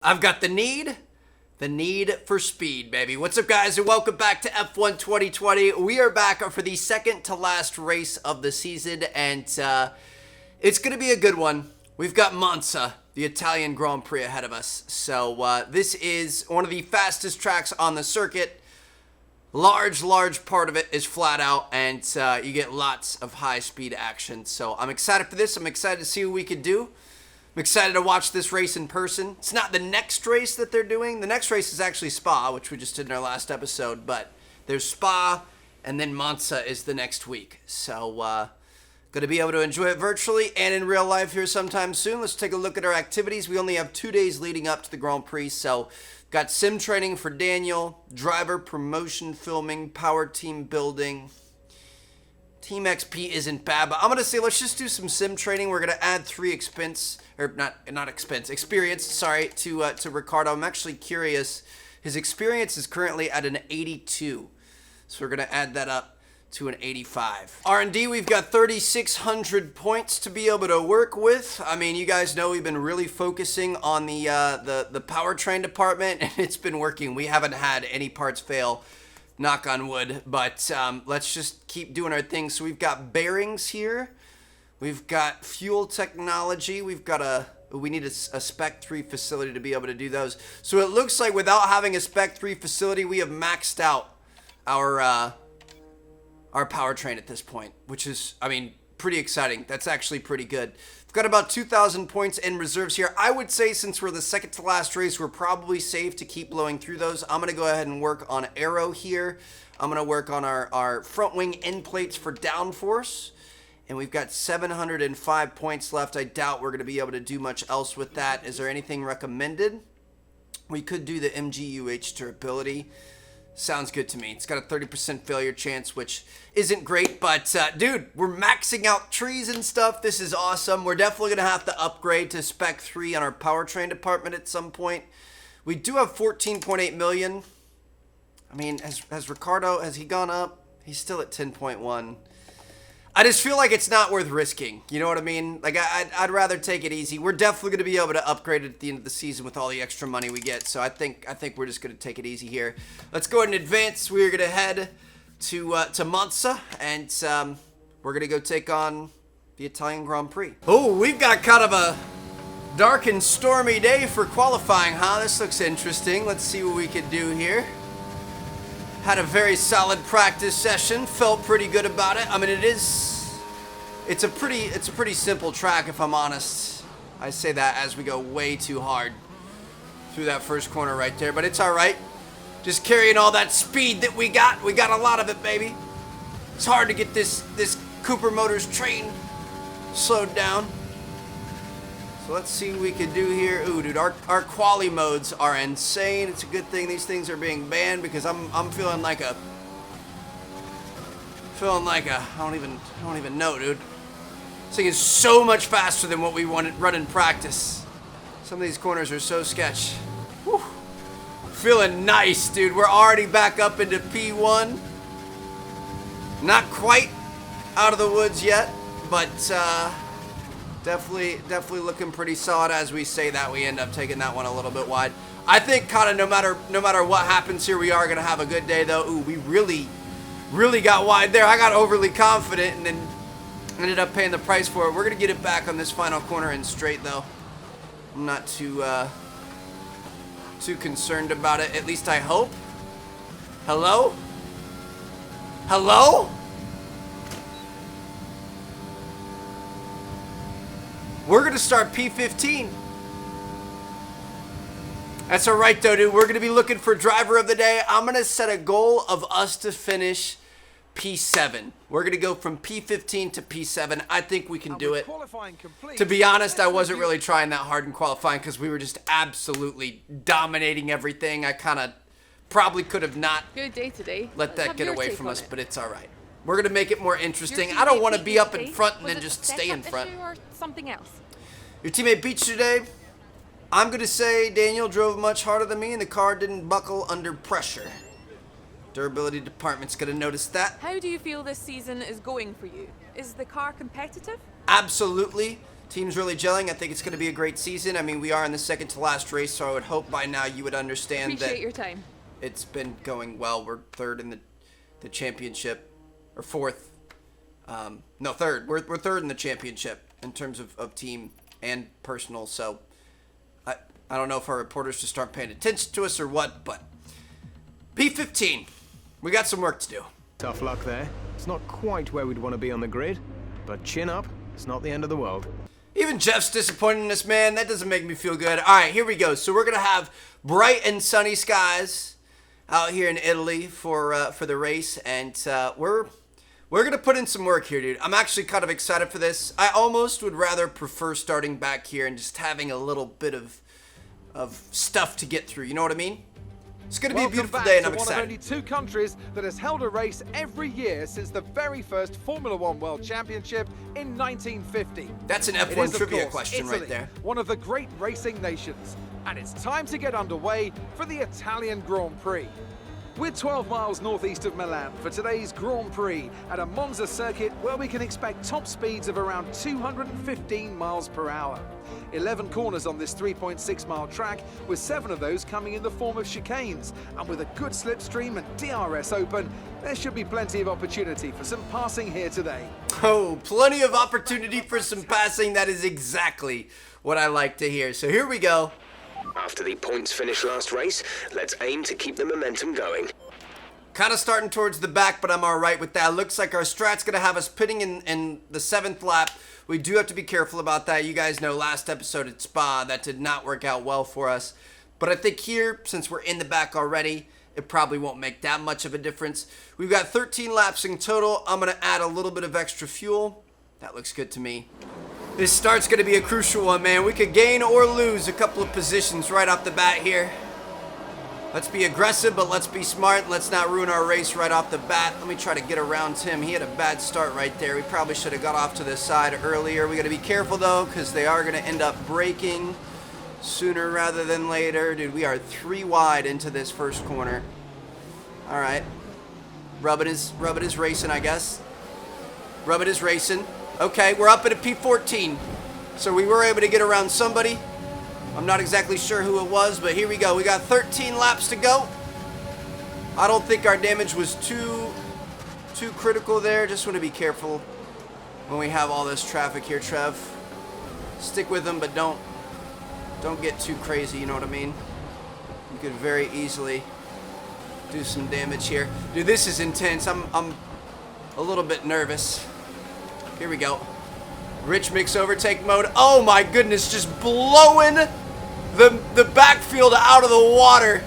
I've got the need for speed, baby. What's up, guys, and welcome back to F1 2020. We are back for the second to last race of the season, and it's going to be a good one. We've got Monza, the Italian Grand Prix, ahead of us. So this is one of the fastest tracks on the circuit. Large part of it is flat out, and you get lots of high-speed action. So I'm excited for this. I'm excited to see what we can do. I'm excited to watch this race in person. It's not the next race that they're doing. The next race is actually Spa, which we just did in our last episode. But there's Spa, and then Monza is the next week. So, going to be able to enjoy it virtually and in real life here sometime soon. Let's take a look at our activities. We only have 2 days leading up to the Grand Prix. So, got sim training for Daniel, driver promotion filming, power team building. Team XP isn't bad, but I'm going to say let's just do some sim training. We're going to add 3 experience, to Ricardo. I'm actually curious. His experience is currently at an 82, so we're going to add that up to an 85. R&D, we've got 3,600 points to be able to work with. I mean, you guys know we've been really focusing on the powertrain department, and it's been working. We haven't had any parts fail. Knock on wood, but let's just keep doing our thing. So we've got bearings here. We've got fuel technology. We need a Spec 3 facility to be able to do those. So it looks like without having a Spec 3 facility, we have maxed out our powertrain at this point, which is, I mean, pretty exciting. That's actually pretty good. We've got about 2,000 points in reserves here. I would say since we're the second to last race, we're probably safe to keep blowing through those. I'm going to go ahead and work on aero here. I'm going to work on our front wing end plates for downforce. And we've got 705 points left. I doubt we're going to be able to do much else with that. Is there anything recommended? We could do the MGUH durability. Sounds good to me. It's got a 30% failure chance, which isn't great, but dude, we're maxing out trees and stuff. This is awesome. We're definitely going to have to upgrade to Spec 3 on our powertrain department at some point. We do have 14.8 million. I mean, has Ricardo, has he gone up? He's still at 10.1. I just feel like it's not worth risking. You know what I mean? Like, I'd rather take it easy. We're definitely going to be able to upgrade it at the end of the season with all the extra money we get. So I think we're just going to take it easy here. Let's go ahead and advance. We're going to head to Monza, and we're going to go take on the Italian Grand Prix. Oh, we've got kind of a dark and stormy day for qualifying, huh? This looks interesting. Let's see what we can do here. Had a very solid practice session. Felt pretty good about it. I mean, it's a pretty simple track, if I'm honest. I say that as we go way too hard through that first corner right there, but it's all right. Just carrying all that speed that we got. We got a lot of it, baby. It's hard to get this Cooper Motors train slowed down. So let's see what we can do here. Ooh, dude, our quali modes are insane. It's a good thing these things are being banned because I'm feeling like a I don't even know, dude. This thing is so much faster than what we run in practice. Some of these corners are so sketch. Whew. Feeling nice, dude. We're already back up into P1. Not quite out of the woods yet, but definitely looking pretty solid. As we say that, we end up taking that one a little bit wide. I think kind of no matter what happens here, we are going to have a good day, though. Ooh, we really got wide there. I got overly confident and then ended up paying the price for it. We're going to get it back on this final corner and straight, though. I'm not too concerned about it. At least I hope. Hello? Hello? We're going to start P15. That's all right, though, dude. We're going to be looking for driver of the day. I'm going to set a goal of us to finish P7. We're going to go from P15 to P7. I think we can do it. To be honest, I wasn't really trying that hard in qualifying because we were just absolutely dominating everything. I kind of probably could have not Good day today. let that get away from us, but it's all right. We're going to make it more interesting. I don't want to be up in front and then just stay in front. Or something else? Your teammate beat you today. I'm going to say Daniel drove much harder than me and the car didn't buckle under pressure. Durability department's going to notice that. How do you feel this season is going for you? Is the car competitive? Absolutely. Team's really gelling. I think it's going to be a great season. I mean, we are in the second to last race, so I would hope by now you would understand Appreciate your time. It's been going well. We're third in the championship, or fourth. No, third. We're third in the championship in terms of team and personal. So I don't know if our reporters just aren't paying attention to us or what, but P15, we got some work to do. Tough luck there. It's not quite where we'd want to be on the grid, but chin up. It's not the end of the world. Even Jeff's disappointed in us, man. That doesn't make me feel good. All right, here we go. So we're gonna have bright and sunny skies out here in Italy for the race, and we're gonna put in some work here, dude. I'm actually kind of excited for this. I almost would rather prefer starting back here and just having a little bit of stuff to get through. You know what I mean? It's going to be a beautiful day, and I'm excited. One of only two countries that has held a race every year since the very first Formula One World Championship in 1950. That's an F1 trivia question Italy, right there. One of the great racing nations. And it's time to get underway for the Italian Grand Prix. We're 12 miles northeast of Milan for today's Grand Prix at a Monza circuit where we can expect top speeds of around 215 miles per hour. 11 corners on this 3.6-mile track, with 7 of those coming in the form of chicanes. And with a good slipstream and DRS open, there should be plenty of opportunity for some passing here today. Oh, plenty of opportunity for some passing. That is exactly what I like to hear. So here we go. After the points finish last race, let's aim to keep the momentum going. Kind of starting towards the back, but I'm all right with that. Looks like our strat's going to have us pitting in the 7th lap. We do have to be careful about that. You guys know last episode at Spa, that did not work out well for us. But I think here, since we're in the back already, it probably won't make that much of a difference. We've got 13 laps in total. I'm going to add a little bit of extra fuel. That looks good to me. This start's going to be a crucial one, man. We could gain or lose a couple of positions right off the bat here. Let's be aggressive, but let's be smart. Let's not ruin our race right off the bat. Let me try to get around Tim. He had a bad start right there. We probably should have got off to the side earlier. We got to be careful, though, because they are going to end up braking sooner rather than later. Dude, we are 3 wide into this first corner. All right. Rubbit is racing, I guess. Rubbit is racing. Okay, we're up at a P14. So we were able to get around somebody. I'm not exactly sure who it was, but here we go. We got 13 laps to go. I don't think our damage was too critical there. Just want to be careful when we have all this traffic here, Trev. Stick with them, but don't get too crazy, you know what I mean? You could very easily do some damage here. Dude, this is intense. I'm a little bit nervous. Here we go. Rich mix overtake mode. Oh my goodness, just blowing the backfield out of the water.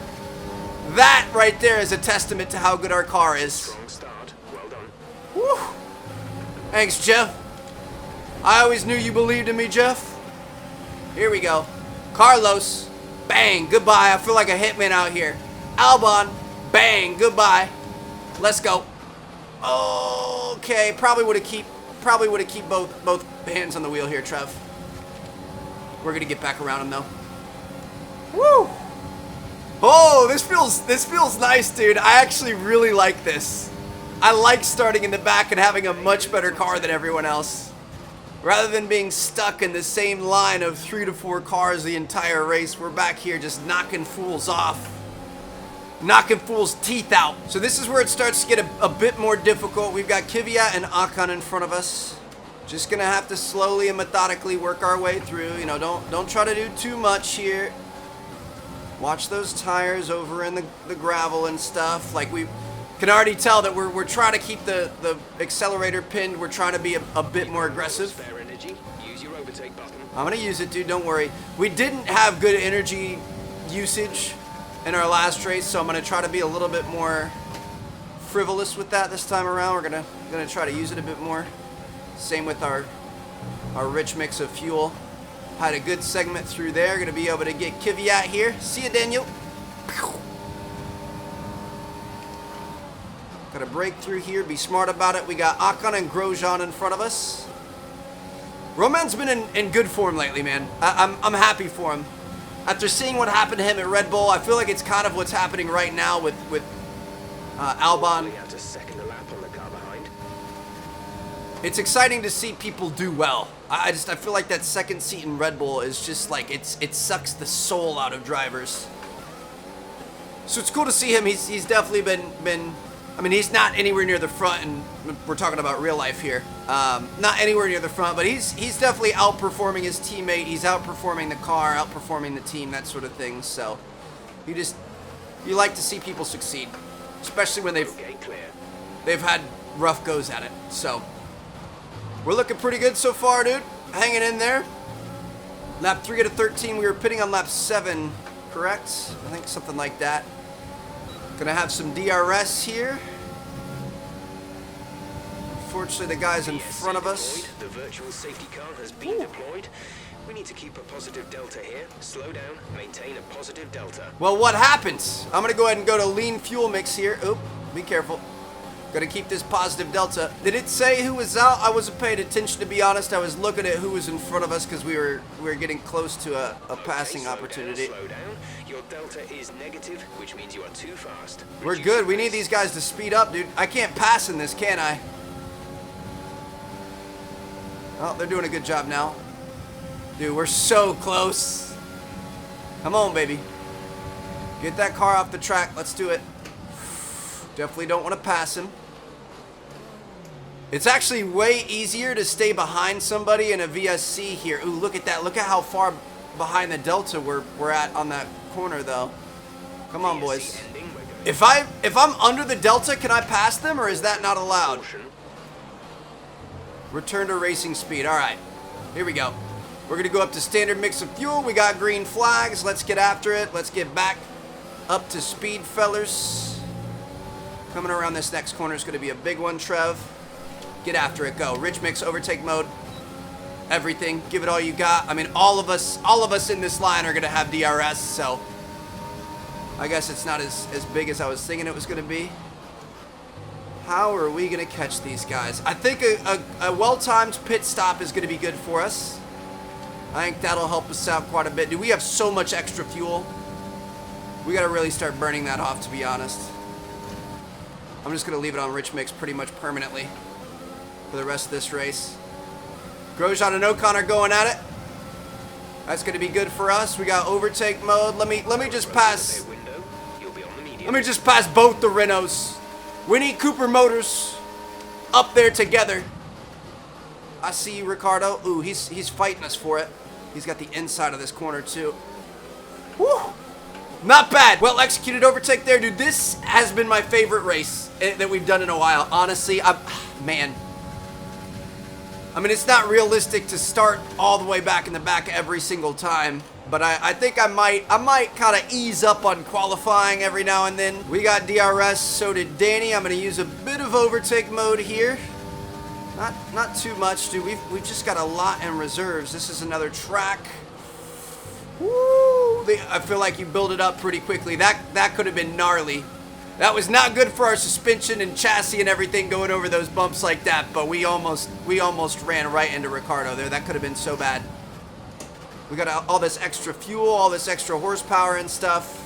That right there is a testament to how good our car is. Strong start. Well done. Woo. Thanks, Jeff. I always knew you believed in me, Jeff. Here we go. Carlos. Bang. Goodbye. I feel like a hitman out here. Albon. Bang. Goodbye. Let's go. Okay. Probably would have keep both hands on the wheel here, Trev. We're gonna get back around him though. Woo! Oh, this feels nice, dude. I actually really like this. I like starting in the back and having a much better car than everyone else. Rather than being stuck in the same line of 3 to 4 cars the entire race, we're back here just knocking fools off. Knocking fools' teeth out. So this is where it starts to get a bit more difficult. We've got Kvyat and Ocon in front of us. Just gonna have to slowly and methodically work our way through. You know, don't try to do too much here. Watch those tires over in the gravel and stuff. Like, we can already tell that we're trying to keep the accelerator pinned. We're trying to be a bit more aggressive. Spare energy. Use your overtake button. I'm gonna use it, dude. Don't worry. We didn't have good energy usage in our last race, so I'm gonna try to be a little bit more frivolous with that this time around. We're gonna try to use it a bit more. Same with our rich mix of fuel. Had a good segment through there. Gonna be able to get Kvyat here. See ya, Daniel. Gotta break through here. Be smart about it. We got Ocon and Grosjean in front of us. Roman's been in good form lately, man. I'm happy for him. After seeing what happened to him at Red Bull, I feel like it's kind of what's happening right now with Albon. Only had to second the lap on the car behind. It's exciting to see people do well. I feel like that second seat in Red Bull is just like, it sucks the soul out of drivers. So it's cool to see him. He's definitely been, I mean, he's not anywhere near the front, and we're talking about real life here. Not anywhere near the front, but he's definitely outperforming his teammate. He's outperforming the car, outperforming the team, that sort of thing. So you like to see people succeed, especially when they've had rough goes at it. So we're looking pretty good so far, dude. Hanging in there. Lap 3 out of 13. We were pitting on lap 7, correct? I think something like that. Gonna have some DRS here. Unfortunately, the guys in front of us. The virtual safety car has been deployed. We need to keep a positive delta here. Slow down, maintain a positive delta. Well, what happens? I'm gonna go ahead and go to lean fuel mix here. Oop, be careful. Gotta keep this positive delta. Did it say who was out? I wasn't paying attention, to be honest. I was looking at who was in front of us because we were getting close to a passing opportunity. Slow down. Your delta is negative, which means you are too fast. We're good. We need these guys to speed up, dude. I can't pass in this, can I? Oh, they're doing a good job now. Dude, we're so close. Come on, baby. Get that car off the track. Let's do it. Definitely don't want to pass him. It's actually way easier to stay behind somebody in a VSC here. Ooh, look at that. Look at how far behind the delta we're at on that corner, though. Come on, boys. If I'm under the delta, can I pass them, or is that not allowed? Return to racing speed. All right, here we go. We're gonna go up to standard mix of fuel. We got green flags. Let's get after it. Let's get back up to speed, fellers. Coming around this next corner is gonna be a big one, Trev. Get after it, go. Rich mix, overtake mode, everything. Give it all you got. I mean, all of us in this line are gonna have DRS, so I guess it's not as big as I was thinking it was gonna be. How are we gonna catch these guys? I think a well-timed pit stop is gonna be good for us. I think that'll help us out quite a bit. Dude, we have so much extra fuel. We gotta really start burning that off, to be honest. I'm just gonna leave it on rich mix pretty much permanently for the rest of this race. Grosjean and Ocon are going at it. That's gonna be good for us. We got overtake mode. Let me just pass. Let me just pass both the Renaults. Winnie Cooper Motors up there together. I see you, Ricardo. Ooh, he's fighting us for it. He's got the inside of this corner too. Woo! Not bad. Well executed overtake there, dude. This has been my favorite race that we've done in a while. Honestly, man. I mean, it's not realistic to start all the way back in the back every single time, but I think I might kind of ease up on qualifying every now and then. We got DRS, so did Danny. I'm going to use a bit of overtake mode here. Not too much, dude. We've just got a lot in reserves. This is another track. Woo! I feel like you build it up pretty quickly. That could have been gnarly. That was not good for our suspension and chassis and everything going over those bumps like that, but we almost ran right into Ricardo there. That could have been so bad. We got all this extra fuel, all this extra horsepower and stuff.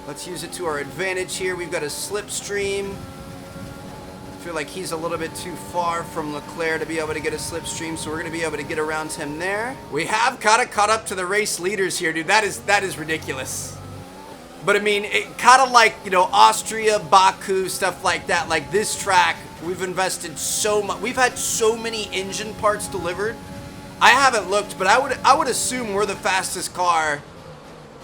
Let's use it to our advantage here. We've got a slipstream. I feel like he's a little bit too far from Leclerc to be able to get a slipstream, so we're going to be able to get around him there. We have kind of caught up to the race leaders here, dude. That is ridiculous. But I mean, it kind of like, you know, Austria, Baku, stuff like that. Like this track, we've invested so much. We've had so many engine parts delivered. I haven't looked, but I would assume we're the fastest car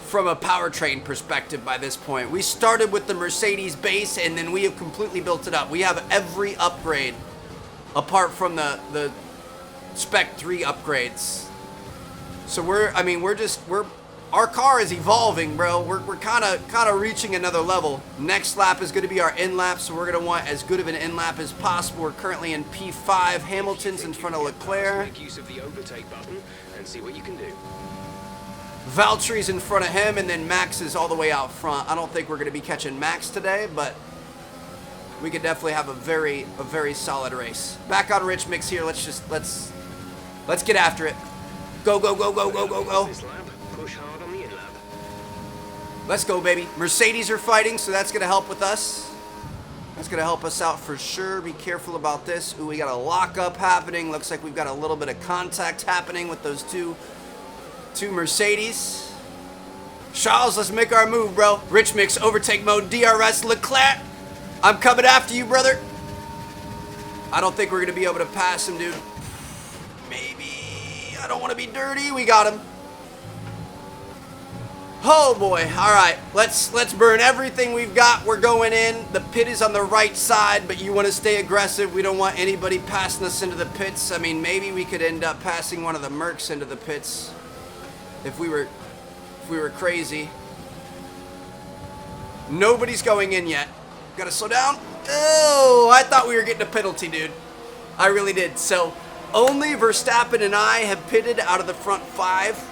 from a powertrain perspective by this point. We started with the Mercedes base, and then we have completely built it up. We have every upgrade apart from the Spec 3 upgrades. So our car is evolving, bro. We're kind of reaching another level. Next lap is going to be our in lap, so we're going to want as good of an in lap as possible. We're currently in P5. Hamilton's in front of Leclerc. Make use of the overtake button and see what you can do. Valtteri's in front of him, and then Max is all the way out front. I don't think we're going to be catching Max today, but we could definitely have a very solid race. Back on rich mix here. Let's get after it. Go. Push hard on the in lap. Let's go, baby. Mercedes are fighting, so that's going to help with us. That's going to help us out for sure. Be careful about this. Ooh, we got a lockup happening. Looks like we've got a little bit of contact happening with those two Mercedes. Charles, let's make our move, bro. Rich Mix, overtake mode, DRS, Leclerc. I'm coming after you, brother. I don't think we're going to be able to pass him, dude. Maybe. I don't want to be dirty. We got him. Oh boy. All right. Let's burn everything we've got. We're going in. The pit is on the right side, but you want to stay aggressive. We don't want anybody passing us into the pits. I mean, maybe we could end up passing one of the Mercs into the pits if we were crazy. Nobody's going in yet. Gotta slow down. Oh, I thought we were getting a penalty, dude. I really did. So only Verstappen and I have pitted out of the front 5.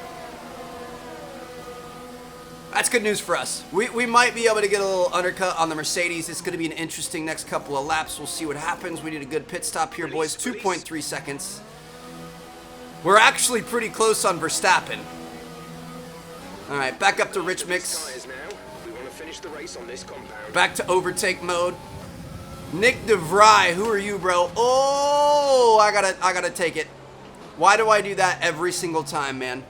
That's good news for us. We might be able to get a little undercut on the Mercedes. It's going to be an interesting next couple of laps. We'll see what happens. We need a good pit stop here, boys. 2.3 seconds. We're actually pretty close on Verstappen. All right, back up to Rich Mix. Back to overtake mode. Nick DeVry, who are you, bro? Oh, I gotta take it. Why do I do that every single time, man?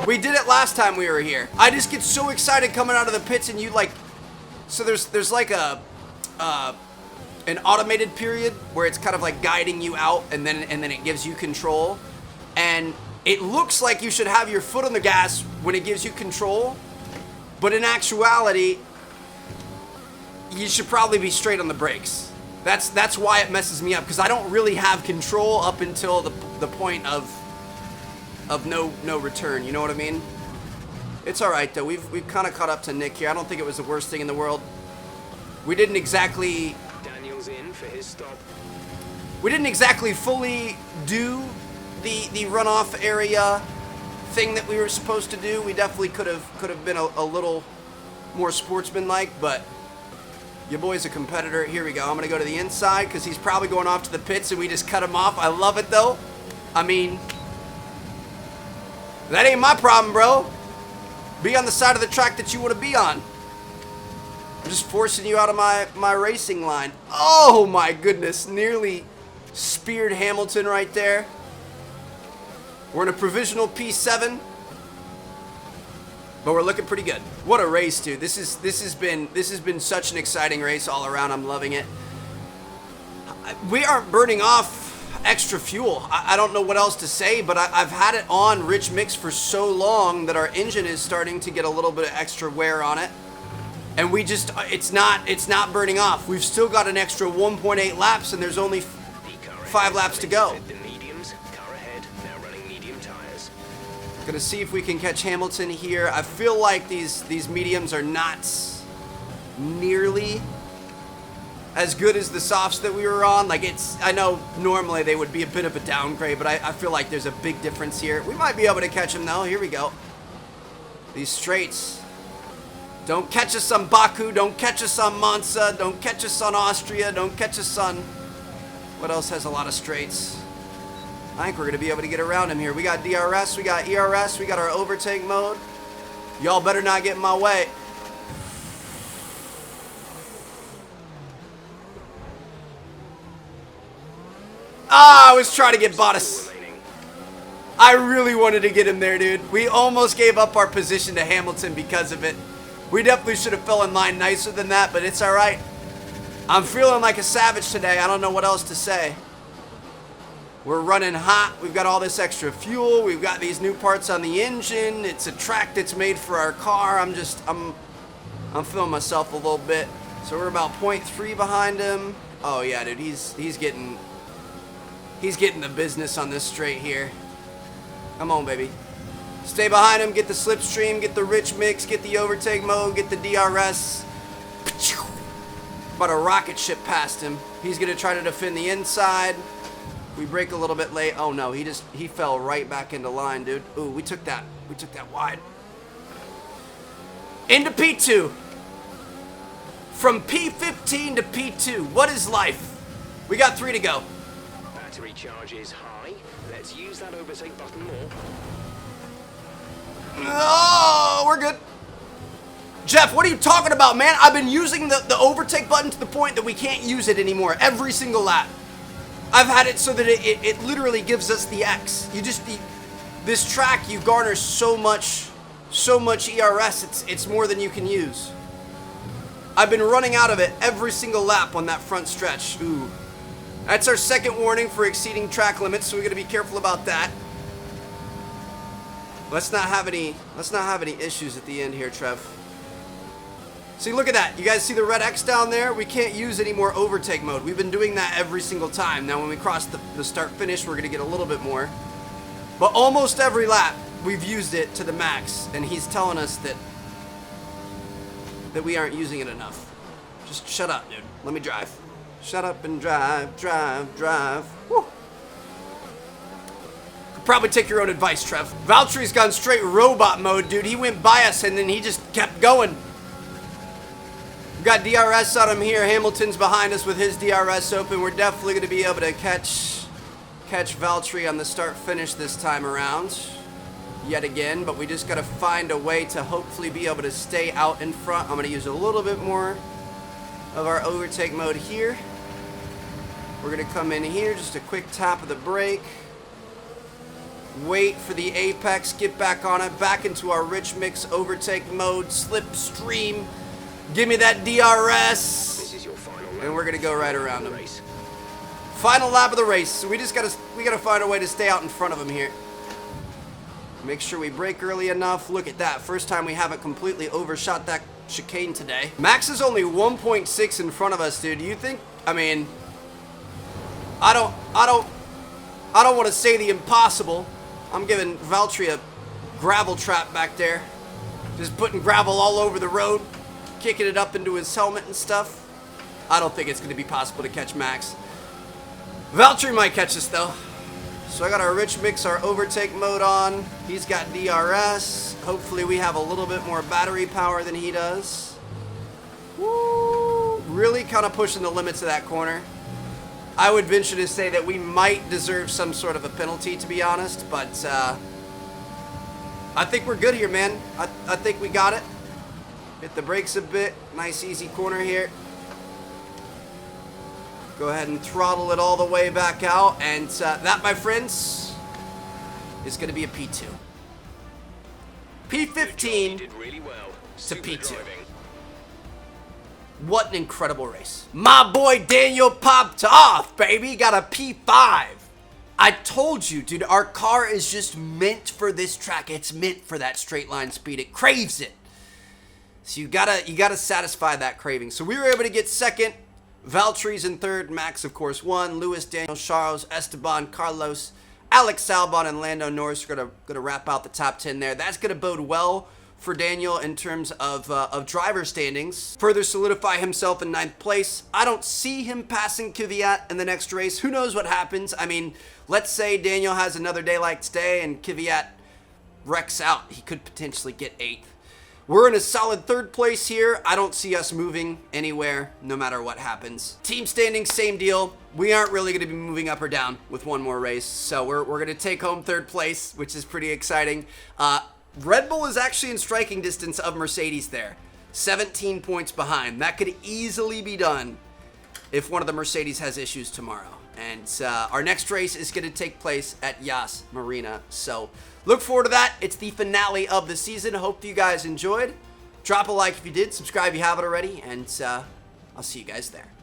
We did it last time we were here. I just get so excited coming out of the pits, and you like. So there's like an automated period where it's kind of like guiding you out, and then it gives you control, and it looks like you should have your foot on the gas when it gives you control, but in actuality, you should probably be straight on the brakes. That's why it messes me up, because I don't really have control up until the point of no return. You know what I mean? It's all right though. We've kind of caught up to Nick here. I don't think it was the worst thing in the world. We didn't exactly. Daniel's in for his stop. We didn't exactly fully do the runoff area thing that we were supposed to do. We definitely could have been a little more sportsmanlike, but your boy's a competitor. Here we go. I'm gonna go to the inside because he's probably going off to the pits, and we just cut him off. I love it though. I mean, that ain't my problem, bro. Be on the side of the track that you want to be on. I'm just forcing you out of my racing line. Oh my goodness, nearly speared Hamilton right there. We're in a provisional P7, but we're looking pretty good. What a race, dude. This has been such an exciting race all around. I'm loving it. We aren't burning off extra fuel. I don't know what else to say, but I've had it on Rich Mix for so long that our engine is starting to get a little bit of extra wear on it, and we just it's not burning off. We've still got an extra 1.8 laps, and there's only 5 laps to go. Gonna see if we can catch Hamilton here. I feel like these mediums are not nearly as good as the softs that we were on. Like, I know normally they would be a bit of a downgrade, but I feel like there's a big difference here. We might be able to catch him though. Here we go. These straights. Don't catch us on Baku. Don't catch us on Monza. Don't catch us on Austria. Don't catch us on... What else has a lot of straights? I think we're going to be able to get around him here. We got DRS, we got ERS, we got our overtake mode. Y'all better not get in my way. Ah, I was trying to get Bottas. I really wanted to get him there, dude. We almost gave up our position to Hamilton because of it. We definitely should have fell in line nicer than that, but it's all right. I'm feeling like a savage today. I don't know what else to say. We're running hot. We've got all this extra fuel. We've got these new parts on the engine. It's a track that's made for our car. I'm feeling myself a little bit. So we're about 0.3 behind him. Oh yeah, dude, he's getting the business on this straight here. Come on, baby. Stay behind him, get the slipstream, get the Rich Mix, get the overtake mode, get the DRS. About a rocket ship past him. He's gonna try to defend the inside. We break a little bit late. Oh no, he fell right back into line, dude. Ooh, we took that wide. Into P2. From P15 to P2. What is life? We got 3 to go. Battery charge is high. Let's use that overtake button more. Oh, we're good. Jeff, what are you talking about, man? I've been using the overtake button to the point that we can't use it anymore every single lap. I've had it so that it literally gives us the X. This track, you garner so much ERS, it's more than you can use. I've been running out of it every single lap on that front stretch. Ooh. That's our second warning for exceeding track limits, so we gotta be careful about that. Let's not have any issues at the end here, Trev. See, look at that. You guys see the red X down there? We can't use any more overtake mode. We've been doing that every single time. Now, when we cross the start-finish, we're going to get a little bit more. But almost every lap, we've used it to the max. And he's telling us that we aren't using it enough. Just shut up, dude. Let me drive. Shut up and drive, drive, drive. Woo. Could probably take your own advice, Trev. Valtteri's gone straight robot mode, dude. He went by us, and then he just kept going. We've got DRS on him here. Hamilton's behind us with his DRS open. We're definitely going to be able to catch Valtteri on the start-finish this time around. Yet again, but we just got to find a way to hopefully be able to stay out in front. I'm going to use a little bit more of our overtake mode here. We're going to come in here, just a quick tap of the brake. Wait for the apex, get back on it, back into our rich mix overtake mode, slipstream. Give me that DRS. This is your final lap. And we're gonna go right around him. Final lap of the race. So we gotta find a way to stay out in front of him here. Make sure we brake early enough. Look at that. First time we haven't completely overshot that chicane today. Max is only 1.6 in front of us, dude. Do you think? I mean, I don't want to say the impossible. I'm giving Valtteri a gravel trap back there. Just putting gravel all over the road. Kicking it up into his helmet and stuff. I don't think it's going to be possible to catch Max. Valtteri might catch us though. So I got our rich mix, our overtake mode on. He's got DRS. Hopefully we have a little bit more battery power than he does. Woo! Really kind of pushing the limits of that corner. I would venture to say that we might deserve some sort of a penalty, to be honest, but I think we're good here, man. I think we got it. Hit the brakes a bit. Nice easy corner here. Go ahead and throttle it all the way back out. And that, my friends, is going to be a P2. P15 You did really well. to Super P2. driving. What an incredible race. My boy Daniel popped off, baby. Got a P5. I told you, dude, our car is just meant for this track. It's meant for that straight line speed. It craves it. So you gotta satisfy that craving. So we were able to get second. Valtteri's in third. Max, of course, won. Lewis, Daniel, Charles, Esteban, Carlos, Alex Albon, and Lando Norris are gonna wrap out the top 10 there. That's gonna bode well for Daniel in terms of driver standings. Further solidify himself in 9th place. I don't see him passing Kvyat in the next race. Who knows what happens? I mean, let's say Daniel has another day like today and Kvyat wrecks out. He could potentially get 8th. We're in a solid 3rd place here. I don't see us moving anywhere, no matter what happens. Team standings, same deal. We aren't really going to be moving up or down with one more race, so we're going to take home 3rd place, which is pretty exciting. Red Bull is actually in striking distance of Mercedes there. 17 points behind. That could easily be done if one of the Mercedes has issues tomorrow. And our next race is going to take place at Yas Marina. So look forward to that. It's the finale of the season. Hope you guys enjoyed. Drop a like if you did. Subscribe if you haven't already. And I'll see you guys there.